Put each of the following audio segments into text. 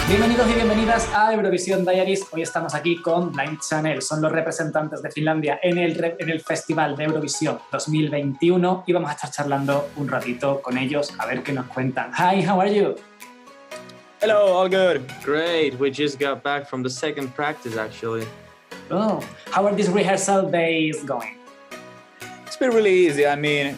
Bienvenidos y bienvenidas a Eurovisión Diaries. Hoy estamos aquí con Blind Channel. Son los representantes de Finlandia en el Festival de Eurovisión 2021 y vamos a estar charlando un ratito con ellos a ver qué nos cuentan. Hi, how are you? Hello, all good. Great, we just got back from the second practice actually. Oh, how are these rehearsal days going? It's been really easy. I mean,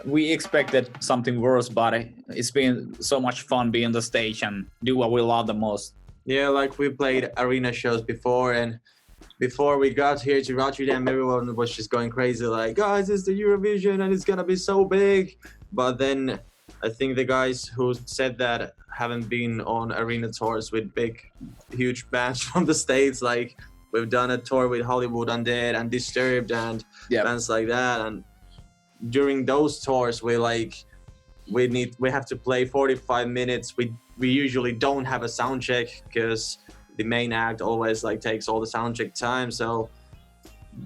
we expected something worse, but it's been so much fun being on the stage and do what we love the most. Yeah, like we played arena shows before, and before we got here to Rotterdam, everyone was just going crazy like, guys, it's the Eurovision and it's gonna be so big. But then I think the guys who said that haven't been on arena tours with big, huge bands from the States. Like we've done a tour with Hollywood Undead and Disturbed and bands like that. And during those tours, we have to play 45 minutes. We usually don't have a sound check because the main act always takes all the sound check time. So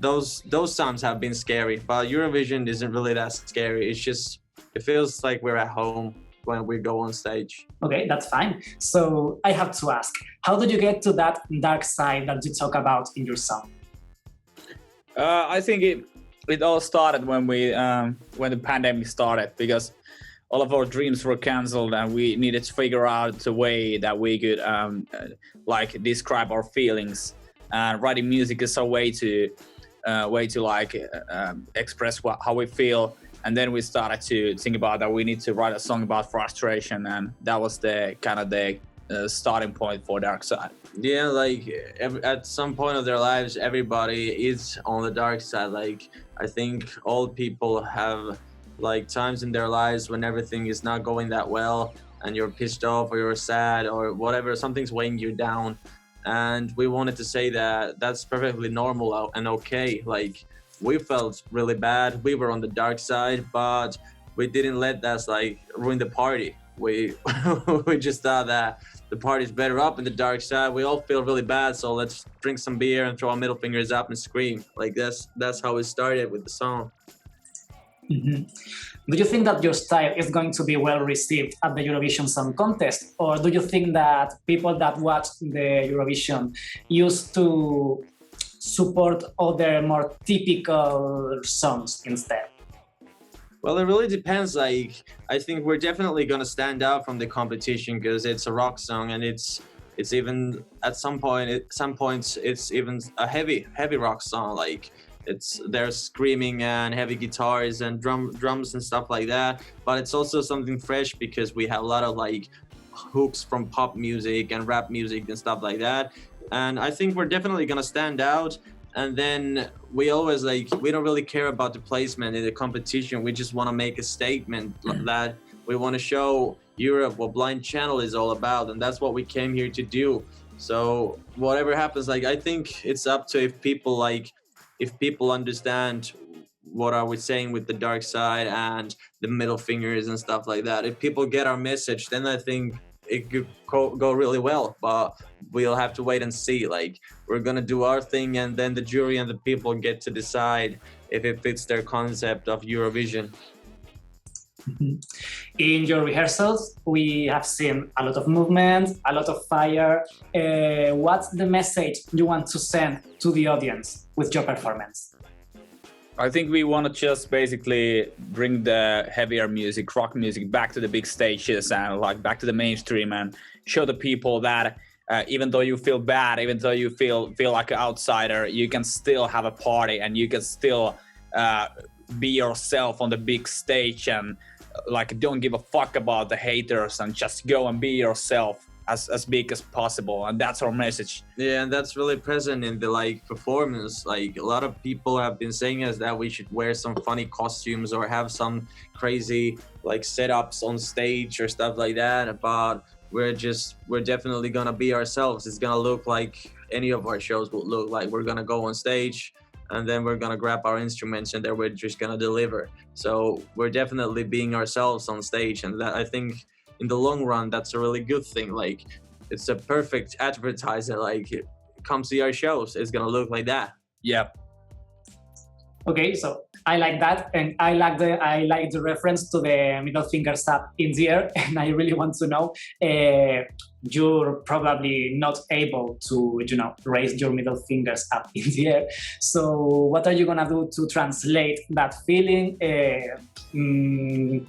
those times have been scary. But Eurovision isn't really that scary. It feels like we're at home when we go on stage. Okay, that's fine. So I have to ask, how did you get to that dark side that you talk about in your song? I think it all started when the pandemic started, because all of our dreams were canceled and we needed to figure out a way that we could describe our feelings. And writing music is a way to express how we feel. And then we started to think about that we need to write a song about frustration, and that was the starting point for Dark Side. Yeah, at some point of their lives, everybody is on the dark side. I think all people have times in their lives when everything is not going that well and you're pissed off or you're sad or whatever, something's weighing you down. And we wanted to say that that's perfectly normal and okay. We felt really bad. We were on the dark side, but we didn't let that ruin the party. We just thought that the party's better up in the dark side. We all feel really bad, so let's drink some beer and throw our middle fingers up and scream. That's how it started with the song. Mm-hmm. Do you think that your style is going to be well received at the Eurovision Song Contest? Or do you think that people that watch the Eurovision used to support other more typical songs instead? Well, it really depends. I think we're definitely gonna stand out from the competition because it's a rock song, and it's even at some points it's even a heavy rock song. There's screaming and heavy guitars and drums and stuff like that. But it's also something fresh because we have a lot of hooks from pop music and rap music and stuff like that. And I think we're definitely gonna stand out. And then we always we don't really care about the placement in the competition. We just want to make a statement that we want to show Europe what Blind Channel is all about, and that's what we came here to do. So whatever happens, I think it's up to if people understand what are we saying with the dark side and the middle fingers and stuff like that. If people get our message, then I think it could go really well, but we'll have to wait and see. We're gonna do our thing, and then the jury and the people get to decide if it fits their concept of Eurovision. In your rehearsals, we have seen a lot of movement, a lot of fire. What's the message you want to send to the audience with your performance? I think we want to just basically bring the heavier music, rock music, back to the big stages and back to the mainstream, and show the people that even though you feel bad, even though you feel like an outsider, you can still have a party and you can still be yourself on the big stage, and don't give a fuck about the haters and just go and be yourself as big as possible. And that's our message. Yeah, and that's really present in the performance. A lot of people have been saying us that we should wear some funny costumes or have some crazy setups on stage or stuff like that, but we're definitely gonna be ourselves. It's gonna look like any of our shows would look like. We're gonna go on stage and then we're gonna grab our instruments and then we're just gonna deliver. So we're definitely being ourselves on stage, and that, I think in the long run, that's a really good thing. It's a perfect advertiser. Come see our shows. It's gonna look like that. Yeah. Okay, so I like that, and I like the reference to the middle fingers up in the air, and I really want to know. You're probably not able to, raise your middle fingers up in the air. So, what are you gonna do to translate that feeling?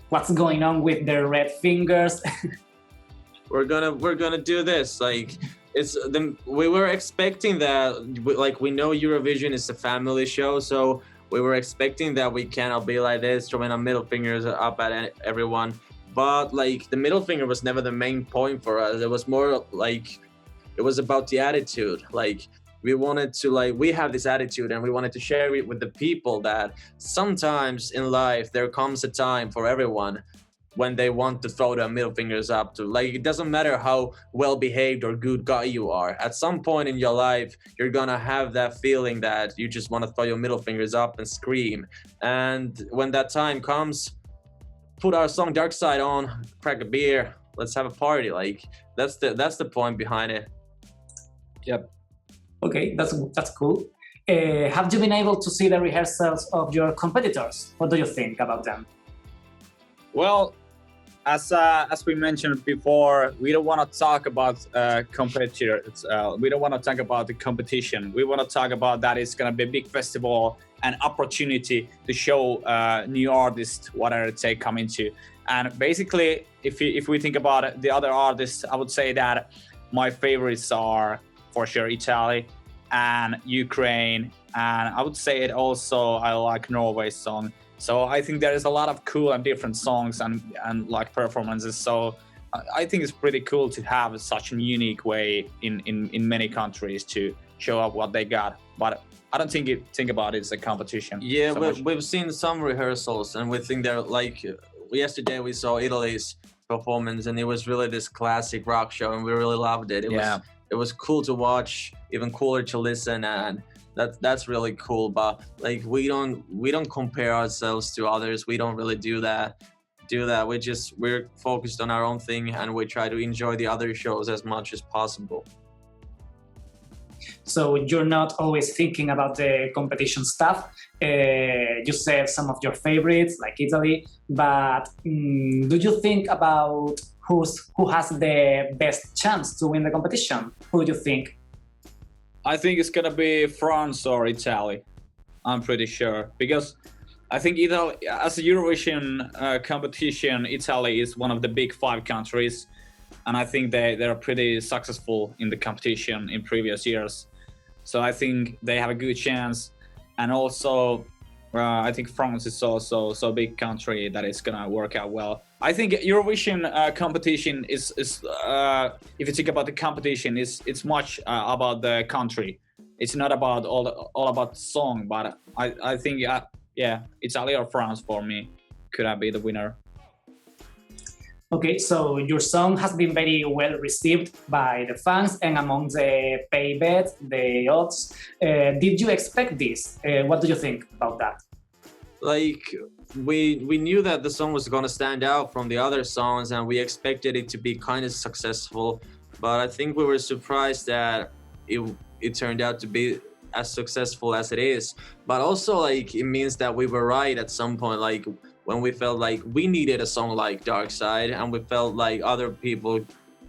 What's going on with the red fingers? We're gonna do this. Like, we were expecting that. We know Eurovision is a family show, so we were expecting that we cannot be like this, throwing our middle fingers up at everyone. But like, the middle finger was never the main point for us. It was more like, it was about the attitude. Like, we wanted to, we have this attitude, and we wanted to share it with the people that sometimes in life there comes a time for everyone when they want to throw their middle fingers up. To, it doesn't matter how well behaved or good guy you are. At some point in your life, you're gonna have that feeling that you just want to throw your middle fingers up and scream. And when that time comes, put our song Dark Side on, crack a beer, let's have a party. Like, that's the point behind it. Yep. Okay, that's cool. Have you been able to see the rehearsals of your competitors? What do you think about them? Well, as we mentioned before, we don't want to talk about competitors. We don't want to talk about the competition. We want to talk about that it's going to be a big festival, an opportunity to show new artists what they come into. And basically, if we think about the other artists, I would say that my favorites are for sure Italy and Ukraine, and I would say it also I like Norway's song. So I think there is a lot of cool and different songs and like performances. So I think it's pretty cool to have such a unique way in many countries to show up what they got. But I don't think about it as a competition. Yeah, we've seen some rehearsals, and we think they're like, yesterday we saw Italy's performance, and it was really this classic rock show, and we really loved it. It was cool to watch, even cooler to listen, and that's really cool. But like, we don't compare ourselves to others. We don't really do that. We're focused on our own thing, and we try to enjoy the other shows as much as possible. So you're not always thinking about the competition stuff. You said some of your favorites, like Italy, but do you think about who has the best chance to win the competition? Who do you think? I think it's gonna be France or Italy. I'm pretty sure, because I think Italy, as a Eurovision competition, Italy is one of the big 5 countries, and I think they're pretty successful in the competition in previous years. So I think they have a good chance, and also I think France is also so big country that it's gonna work out well. I think Eurovision competition is if you think about the competition, it's much about the country. It's not about all about the song, but I think Italy or France for me could be the winner. Okay, so your song has been very well received by the fans and among the pay bet, the odds. Did you expect this? What do you think about that? Like, we knew that the song was gonna stand out from the other songs, and we expected it to be kind of successful. But I think we were surprised that it turned out to be as successful as it is. But also, like, it means that we were right at some point. Like, when we felt like we needed a song like Dark Side, and we felt like other people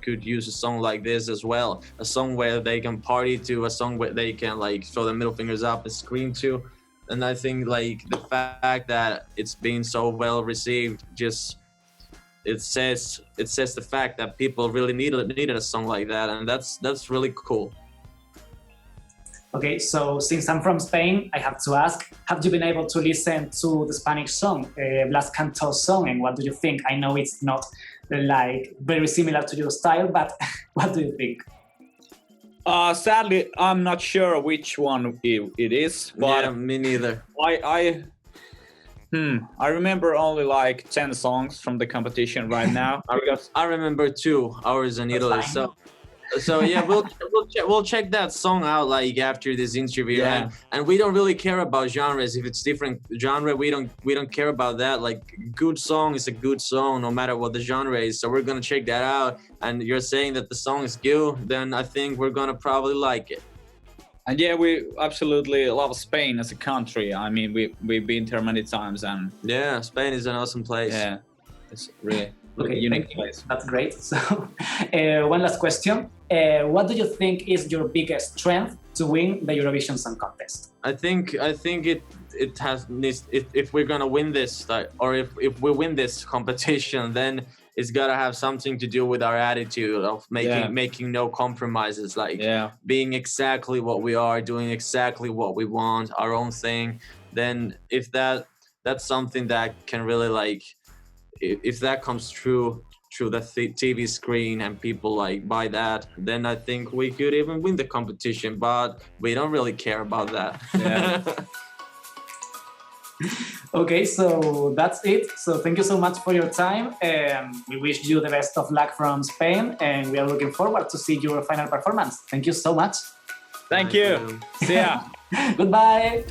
could use a song like this as well. A song where they can party to, a song where they can like throw their middle fingers up and scream to. And I think like the fact that it's been so well received, just it says the fact that people really needed a song like that, and that's really cool. Okay, so since I'm from Spain, I have to ask, have you been able to listen to the Spanish song, Blas Cantós song, and what do you think? I know it's not like very similar to your style, but what do you think? Sadly, I'm not sure which one it is, but yeah, me neither. I remember only like 10 songs from the competition right now. I remember 2, ours in Italy. So yeah, we'll check that song out like after this interview. Yeah. And we don't really care about genres. If it's different genre, we don't care about that. Like, good song is a good song no matter what the genre is. So we're gonna check that out. And you're saying that the song is good, then I think we're gonna probably like it. And yeah, we absolutely love Spain as a country. I mean, we've been there many times, and Yeah, Spain is an awesome place. yeah, it's really Okay, a unique thank you. place. That's great. So, one last question. What do you think is your biggest strength to win the Eurovision Song Contest? I think it has needs if we're gonna win this, like, or if we win this competition, then it's gotta have something to do with our attitude of making no compromises, like being exactly what we are, doing exactly what we want, our own thing. Then if that's something that can really, like, if that comes through the TV screen and people like buy that, then I think we could even win the competition, but we don't really care about that. Yeah. Okay, so that's it. So thank you so much for your time. We wish you the best of luck from Spain, and we are looking forward to see your final performance. Thank you so much. Thank you. See ya. Goodbye.